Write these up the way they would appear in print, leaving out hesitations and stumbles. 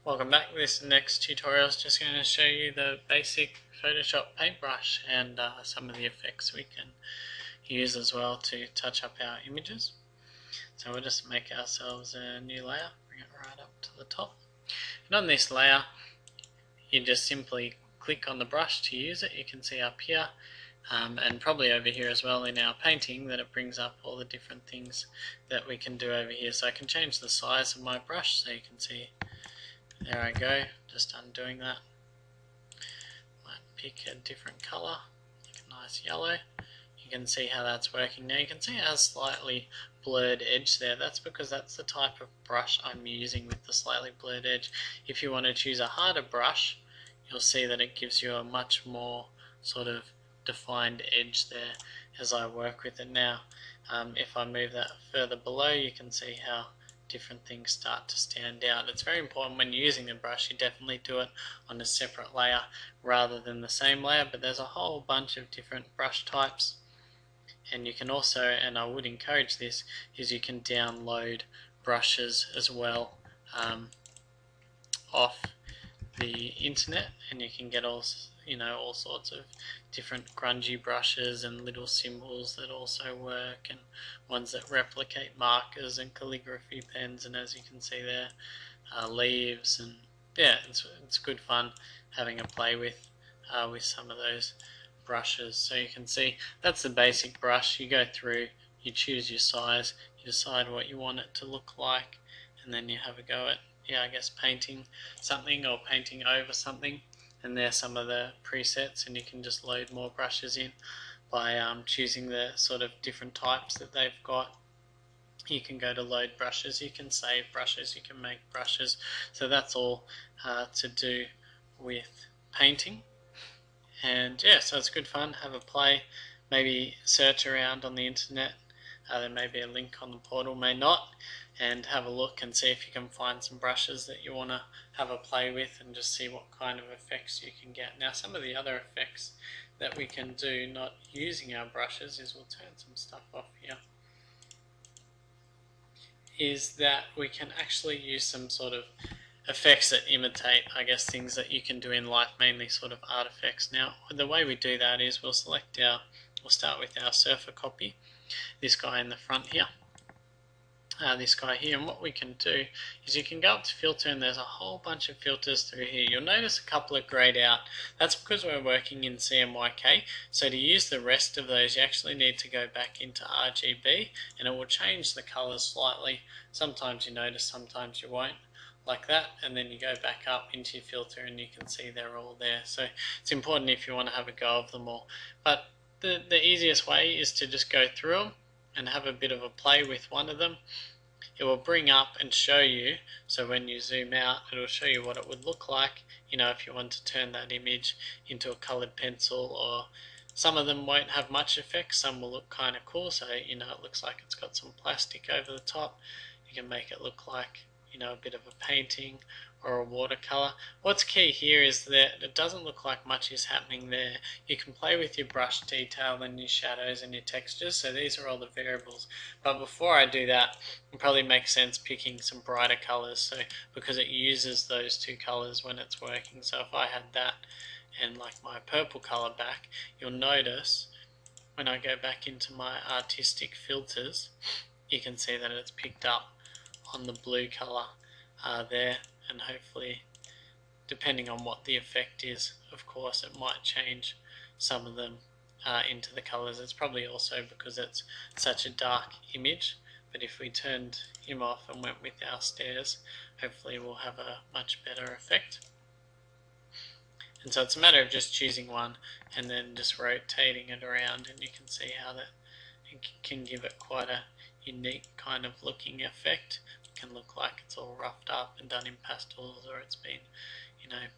Welcome back. This next tutorial is just going to show you the basic Photoshop paintbrush and some of the effects we can use as well to touch up our images. So we'll just make ourselves a new layer, bring it right up to the top. And on this layer, you just simply click on the brush to use it. You can see up here and probably over here as well in our painting that it brings up all the different things that we can do over here. So I can change the size of my brush so you can see. There I go, just undoing that. Might pick a different colour, like a nice yellow. You can see how that's working now. You can see it has slightly blurred edge there. That's because that's the type of brush I'm using with the slightly blurred edge. If you want to choose a harder brush, you'll see that it gives you a much more sort of defined edge there as I work with it now. If I move that further below, you can see how different things start to stand out. It's very important when you're using a brush, you definitely do it on a separate layer rather than the same layer, but there's a whole bunch of different brush types. And you can also, and I would encourage this, is you can download brushes as well off the internet, and you can get all sorts of different grungy brushes and little symbols that also work, and ones that replicate markers and calligraphy pens, and as you can see there, leaves, and yeah, it's good fun having a play with some of those brushes. So you can see that's the basic brush. You go through, you choose your size, you decide what you want it to look like, and then you have a go at, I guess, painting something or painting over something. And there's some of the presets, and you can just load more brushes in by choosing the sort of different types that they've got. You can go to load brushes, you can save brushes, you can make brushes. So that's all to do with painting. And yeah, so it's good fun. Have a play, maybe search around on the internet. There may be a link on the portal, may not, and have a look and see if you can find some brushes that you want to have a play with and just see what kind of effects you can get. Now, some of the other effects that we can do not using our brushes is, we'll turn some stuff off here, is that we can actually use some sort of effects that imitate, I guess, things that you can do in life, mainly sort of artifacts. Now, the way we do that is we'll start with our surfer copy, this guy in the front here, this guy here, and what we can do is you can go up to filter, and there's a whole bunch of filters through here. You'll notice a couple are grayed out. That's because we're working in CMYK, so to use the rest of those you actually need to go back into RGB, and it will change the colours slightly. Sometimes you notice, sometimes you won't, like that, and then you go back up into your filter and you can see they're all there. So it's important if you want to have a go of them all. But the easiest way is to just go through them and have a bit of a play with one of them. It will bring up and show you, so when you zoom out, it will show you what it would look like, if you want to turn that image into a coloured pencil. Or some of them won't have much effect, some will look kind of cool, so it looks like it's got some plastic over the top. You can make it look like a bit of a painting or a watercolor. What's key here is that it doesn't look like much is happening there. You can play with your brush detail and your shadows and your textures, so these are all the variables. But before I do that, it probably makes sense picking some brighter colors, so because it uses those two colors when it's working. So if I had that and like my purple color back, you'll notice when I go back into my artistic filters, you can see that it's picked up on the blue color there, and hopefully, depending on what the effect is, of course, it might change some of them into the colors. It's probably also because it's such a dark image, but if we turned him off and went with our stairs, hopefully we'll have a much better effect. And so it's a matter of just choosing one and then just rotating it around, and you can see how that it can give it quite a unique kind of looking effect. It can look like it's all roughed up and done in pastels, or it's been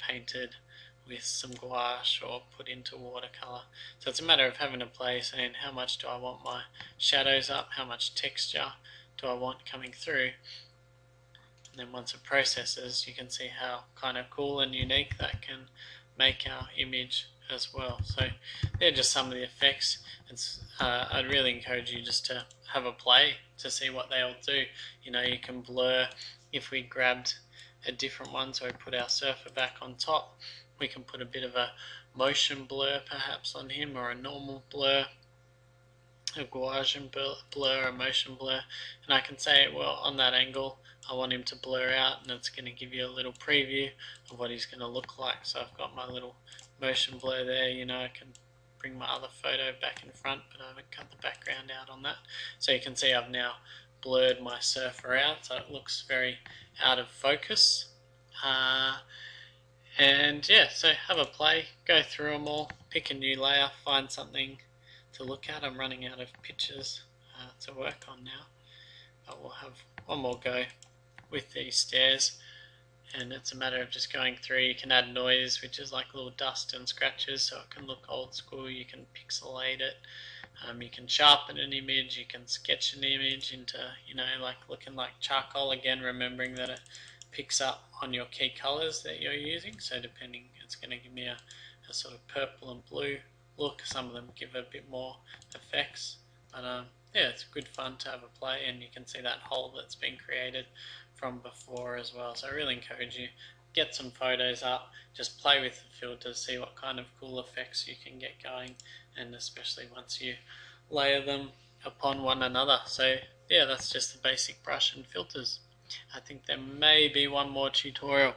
painted with some gouache or put into watercolor. So it's a matter of having a play, saying how much do I want my shadows up, how much texture do I want coming through, and then once it processes, you can see how kind of cool and unique that can make our image as well. So they're just some of the effects. I'd really encourage you just to have a play to see what they all do. You can blur. If we grabbed a different one. So we put our surfer back on top. We can put a bit of a motion blur perhaps on him, or a normal blur, a Gaussian blur, a motion blur, and I can say, well, on that angle I want him to blur out, and it's going to give you a little preview of what he's going to look like. So I've got my little motion blur there. You know, I can bring my other photo back in front, but I haven't cut the background out on that. So you can see I've now blurred my surfer out, so it looks very out of focus. And yeah, so have a play, go through them all, pick a new layer, find something to look at. I'm running out of pictures to work on now, but we'll have one more go with these stairs, and it's a matter of just going through. You can add noise, which is like little dust and scratches, so it can look old school. You can pixelate it, you can sharpen an image, you can sketch an image into, you know, like looking like charcoal, again remembering that it picks up on your key colors that you're using. So depending, it's going to give me a sort of purple and blue look. Some of them give a bit more effects, but yeah, it's good fun to have a play, and you can see that hole that's been created from before as well. So I really encourage you, get some photos up, just play with the filters, see what kind of cool effects you can get going, and especially once you layer them upon one another. So yeah, that's just the basic brush and filters. I think there may be one more tutorial.